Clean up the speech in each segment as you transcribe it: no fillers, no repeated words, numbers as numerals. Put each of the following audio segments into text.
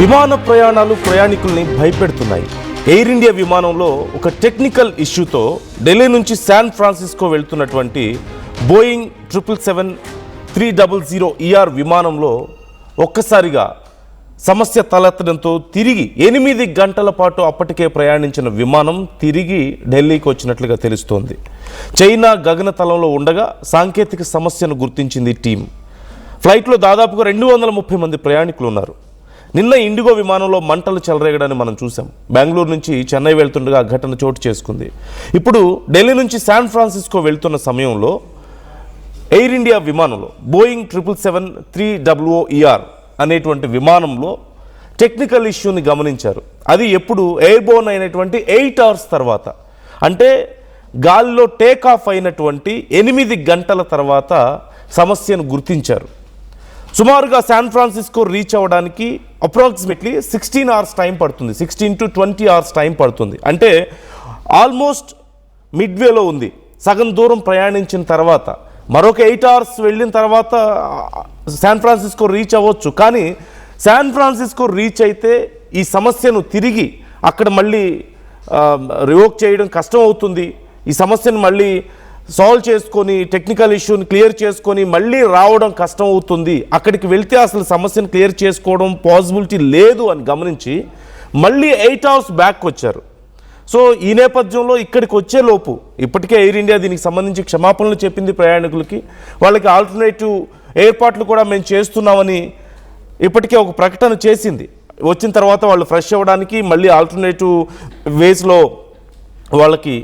విమాన ప్రయాణాలు ప్రయాణికుల్ని భయపెడుతున్నాయి. Air India విమానంలో ఒక టెక్నికల్ ఇష్యూతో ఢిల్లీ నుంచి శాన్ ఫ్రాన్సిస్కో వెళ్తున్నటువంటి బోయింగ్ 777-300ER విమానంలో ఒక్కసారిగా సమస్య తలెత్తడంతో తిరిగి 8 గంటల పాటు అప్పటికే ప్రయాణించిన విమానం తిరిగి ఢిల్లీకి వచ్చినట్లుగా తెలుస్తోంది. చైనా గగనతలంలో ఉండగా సాంకేతిక సమస్యను గుర్తించింది టీం. ఫ్లైట్లో దాదాపుగా 230 మంది ప్రయాణికులు ఉన్నారు. నిన్న ఇండిగో విమానంలో మంటలు చెలరేగడాన్ని మనం చూసాం. బెంగళూరు నుంచి చెన్నై వెళ్తుండగా ఘటన చోటు చేసుకుంది. ఇప్పుడు ఢిల్లీ నుంచి శాన్ ఫ్రాన్సిస్కో వెళ్తున్న సమయంలో ఎయిర్ ఇండియా విమానంలో బోయింగ్ 777-300ER అనేటువంటి విమానంలో టెక్నికల్ ఇష్యూని గమనించారు. అది ఎప్పుడు ఎయిర్బోర్న్ అయినటువంటి 8 అవర్స్ తర్వాత, అంటే గాలిలో టేక్ ఆఫ్ అయినటువంటి 8 గంటల తర్వాత సమస్యను గుర్తించారు. సుమారుగా శాన్ ఫ్రాన్సిస్కో రీచ్ అవ్వడానికి అప్రాక్సిమేట్లీ 16 అవర్స్ టైం పడుతుంది. 16 to 20 అవర్స్ టైం పడుతుంది. అంటే ఆల్మోస్ట్ మిడ్వేలో ఉంది. సగం దూరం ప్రయాణించిన తర్వాత మరొక 8 అవర్స్ వెళ్ళిన తర్వాత శాన్ ఫ్రాన్సిస్కో రీచ్ అవ్వచ్చు. కానీ శాన్ ఫ్రాన్సిస్కో రీచ్ అయితే ఈ సమస్యను తిరిగి అక్కడ మళ్ళీ రివోక్ చేయడం కష్టం అవుతుంది. ఈ సమస్యను మళ్ళీ సాల్వ్ చేసుకొని టెక్నికల్ ఇష్యూని క్లియర్ చేసుకొని మళ్ళీ రావడం కష్టం అవుతుంది. అక్కడికి వెళ్తే అసలు సమస్యను క్లియర్ చేసుకోవడం పాసిబిలిటీ లేదు అని గమనించి మళ్ళీ 8 అవర్స్ బ్యాక్ వచ్చారు. సో ఈ నేపథ్యంలో ఇక్కడికి వచ్చేలోపు ఇప్పటికే ఎయిర్ ఇండియా దీనికి సంబంధించి క్షమాపణలు చెప్పింది ప్రయాణికులకి. వాళ్ళకి ఆల్టర్నేటివ్ ఏర్పాట్లు కూడా మేము చేస్తున్నామని ఇప్పటికే ఒక ప్రకటన చేసింది. వచ్చిన తర్వాత వాళ్ళు ఫ్రెష్ అవ్వడానికి మళ్ళీ ఆల్టర్నేటివ్ వేస్లో వాళ్ళకి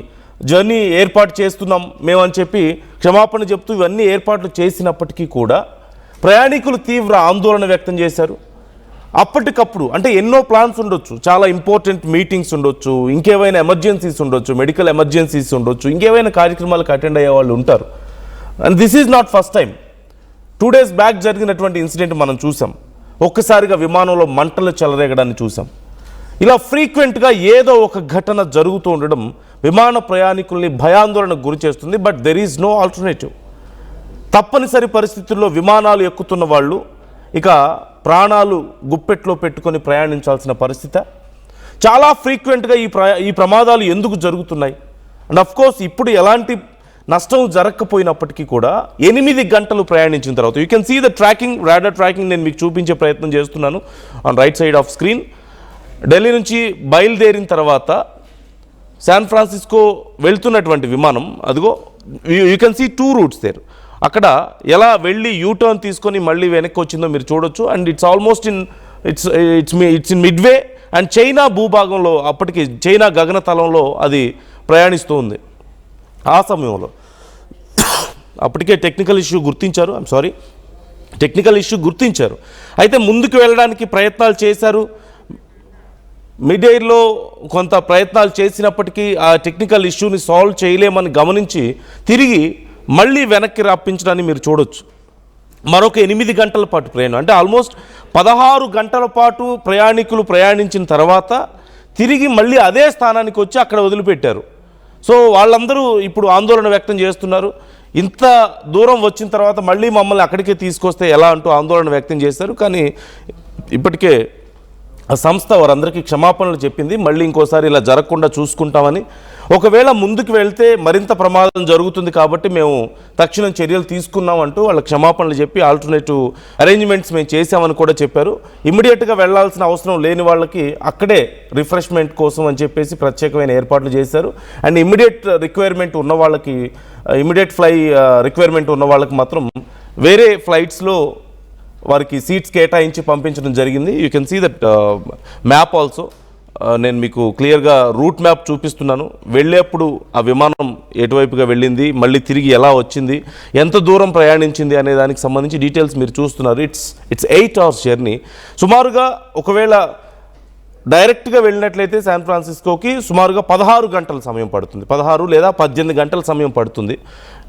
జర్నీ ఏర్పాటు చేస్తున్నాం మేమని చెప్పి క్షమాపణ చెప్తూ ఇవన్నీ ఏర్పాట్లు చేసినప్పటికీ కూడా ప్రయాణికులు తీవ్ర ఆందోళన వ్యక్తం చేశారు. అప్పటికప్పుడు అంటే ఎన్నో ప్లాన్స్ ఉండొచ్చు, చాలా ఇంపార్టెంట్ మీటింగ్స్ ఉండొచ్చు, ఇంకేమైనా ఎమర్జెన్సీస్ ఉండొచ్చు, మెడికల్ ఎమర్జెన్సీస్ ఉండొచ్చు, ఇంకేమైనా కార్యక్రమాలకు అటెండ్ అయ్యే వాళ్ళు ఉంటారు. And this is not first time. 2 days back జరిగినటువంటి ఇన్సిడెంట్ మనం చూసాం. ఒక్కసారిగా విమానంలో మంటలు చెలరేగడాన్ని చూసాం. ఇలా ఫ్రీక్వెంట్గా ఏదో ఒక ఘటన జరుగుతూ ఉండడం విమాన ప్రయాణికుల్ని భయాందోళనకు గురి చేస్తుంది. But there is no alternative. తప్పనిసరి పరిస్థితుల్లో విమానాలు ఎక్కుతున్న వాళ్ళు ఇక ప్రాణాలు గుప్పెట్లో పెట్టుకొని ప్రయాణించాల్సిన పరిస్థితి. చాలా ఫ్రీక్వెంట్గా ఈ ప్రమాదాలు ఎందుకు జరుగుతున్నాయి? అండ్ అఫ్కోర్స్ ఇప్పుడు ఎలాంటి నష్టం జరగకపోయినప్పటికీ కూడా 8 గంటలు ప్రయాణించిన తర్వాత you can see the tracking, radar tracking నేను మీకు చూపించే ప్రయత్నం చేస్తున్నాను on right side of screen. Delhi నుంచి బయలుదేరిన తర్వాత శాన్ ఫ్రాన్సిస్కో వెళ్తున్నటువంటి విమానం అదిగో you can see 2 routes there. అక్కడ ఎలా వెళ్ళి యూటర్న్ తీసుకొని మళ్ళీ వెనక్కి వచ్చిందో మీరు చూడొచ్చు. And it's almost it's in midway. And China భూభాగంలో అప్పటికి చైనా గగనతలంలో అది ప్రయాణిస్తూ ఉంది. ఆ సమయంలో అప్పటికే టెక్నికల్ ఇష్యూ గుర్తించారు. అయితే ముందుకు వెళ్ళడానికి ప్రయత్నాలు చేశారు. మిడ్ ఎయిర్లో కొంత ప్రయత్నాలు చేసినప్పటికీ ఆ టెక్నికల్ ఇష్యూని సాల్వ్ చేయలేమని గమనించి తిరిగి మళ్ళీ వెనక్కి రప్పించడాన్ని మీరు చూడొచ్చు. మరొక 8 గంటల పాటు ప్రయాణం, అంటే ఆల్మోస్ట్ 16 గంటల పాటు ప్రయాణికులు ప్రయాణించిన తర్వాత తిరిగి మళ్ళీ అదే స్థానానికి వచ్చి అక్కడ వదిలిపెట్టారు. సో వాళ్ళందరూ ఇప్పుడు ఆందోళన వ్యక్తం చేస్తున్నారు. ఇంత దూరం వచ్చిన తర్వాత మళ్ళీ మమ్మల్ని అక్కడికే తీసుకొస్తే ఎలా అంటూ ఆందోళన వ్యక్తం చేశారు. కానీ ఇప్పటికే ఆ సంస్థ వారందరికీ క్షమాపణలు చెప్పింది. మళ్ళీ ఇంకోసారి ఇలా జరగకుండా చూసుకుంటామని, ఒకవేళ ముందుకు వెళ్తే మరింత ప్రమాదం జరుగుతుంది కాబట్టి మేము తక్షణం చర్యలు తీసుకున్నామంటూ వాళ్ళ క్షమాపణలు చెప్పి ఆల్టర్నేటివ్ అరేంజ్మెంట్స్ మేము చేసామని కూడా చెప్పారు. ఇమ్మీడియట్గా వెళ్లాల్సిన అవసరం లేని వాళ్ళకి అక్కడే రిఫ్రెష్మెంట్ కోసం అని చెప్పేసి ప్రత్యేకమైన ఏర్పాట్లు చేశారు. అండ్ ఇమ్మీడియట్ ఫ్లై రిక్వైర్మెంట్ ఉన్న వాళ్ళకి మాత్రం వేరే ఫ్లైట్స్లో వారికి సీట్స్ కేటాయించి పంపించడం జరిగింది. You can see that map also. నేను మీకు క్లియర్గా రూట్ మ్యాప్ చూపిస్తున్నాను. వెళ్ళేప్పుడు ఆ విమానం ఎటువైపుగా వెళ్ళింది, మళ్ళీ తిరిగి ఎలా వచ్చింది, ఎంత దూరం ప్రయాణించింది అనే దానికి సంబంధించి డీటెయిల్స్ మీరు చూస్తున్నారు. It's 8 hours journey. సుమారుగా ఒకవేళ డైరెక్ట్గా వెళ్ళినట్లయితే శాన్ ఫ్రాన్సిస్కోకి సుమారుగా 16 గంటల సమయం పడుతుంది, 16 లేదా 18 గంటల సమయం పడుతుంది.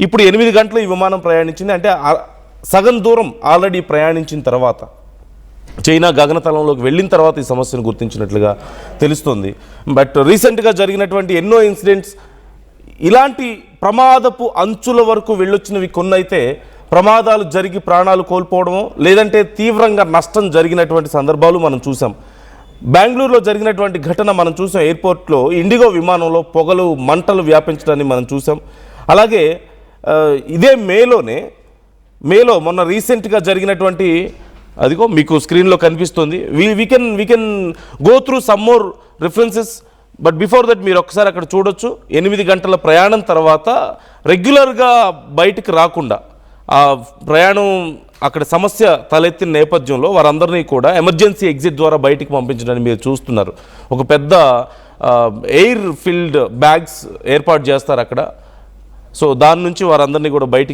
ఇప్పుడు 8 గంటలు ఈ విమానం ప్రయాణించింది. అంటే సగం దూరం ఆల్రెడీ ప్రయాణించిన తర్వాత చైనా గగనతలంలోకి వెళ్ళిన తర్వాత ఈ సమస్యను గుర్తించినట్లుగా తెలుస్తుంది. బట్ రీసెంట్గా జరిగినటువంటి ఎన్నో ఇన్సిడెంట్స్ ఇలాంటి ప్రమాదపు అంచుల వరకు వెళ్ళొచ్చినవి కొన్నైతే ప్రమాదాలు జరిగి ప్రాణాలు కోల్పోవడమో లేదంటే తీవ్రంగా నష్టం జరిగినటువంటి సందర్భాలు మనం చూసాం. బెంగళూరులో జరిగినటువంటి ఘటన మనం చూసాం. ఎయిర్పోర్ట్లో ఇండిగో విమానంలో పొగలు మంటలు వ్యాపించడాన్ని మనం చూసాం. అలాగే ఇదే మేలో మొన్న రీసెంట్గా జరిగినటువంటి, అదిగో మీకు స్క్రీన్లో కనిపిస్తుంది. We can go through some more references, but before that మీరు ఒకసారి అక్కడ చూడొచ్చు. 8 గంటల ప్రయాణం తర్వాత రెగ్యులర్గా బయటికి రాకుండా ఆ ప్రయాణం అక్కడ సమస్య తలెత్తిన నేపథ్యంలో వారందరినీ కూడా ఎమర్జెన్సీ ఎగ్జిట్ ద్వారా బయటికి పంపించడానికి మీరు చూస్తున్నారు. ఒక పెద్ద ఎయిర్ ఫిల్డ్ బ్యాగ్స్ ఏర్పాటు చేస్తారు అక్కడ. సో దాని నుంచి వారందరినీ కూడా బయటికి